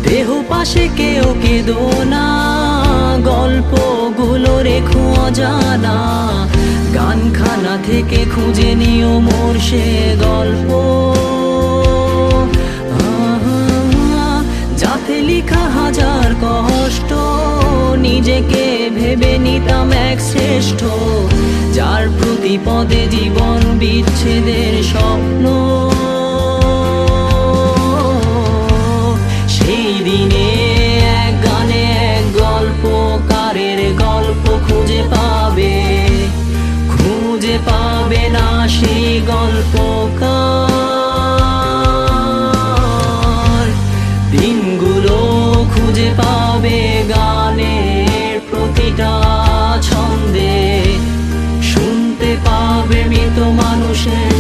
দেহ পাশে কেউ কেঁদো না, গল্পগুলো রেখো অজানা। গানখানা থেকে খুঁজে নিও মোর সে গল্প, যাতে লিখা হাজার কষ্ট। নিজেকে ভেবে নিতাম এক শ্রেষ্ঠ, যার প্রতি পদে জীবন বিচ্ছেদের স্বপ্ন। সেই দিনে এক গানে এক গল্পকারের গল্প খুঁজে পাবে না সেই গল্পকার। দিনগুলো খুঁজে পাবে গানের প্রতিটা ছন্দে, শুনতে পাবে মৃত মানুষের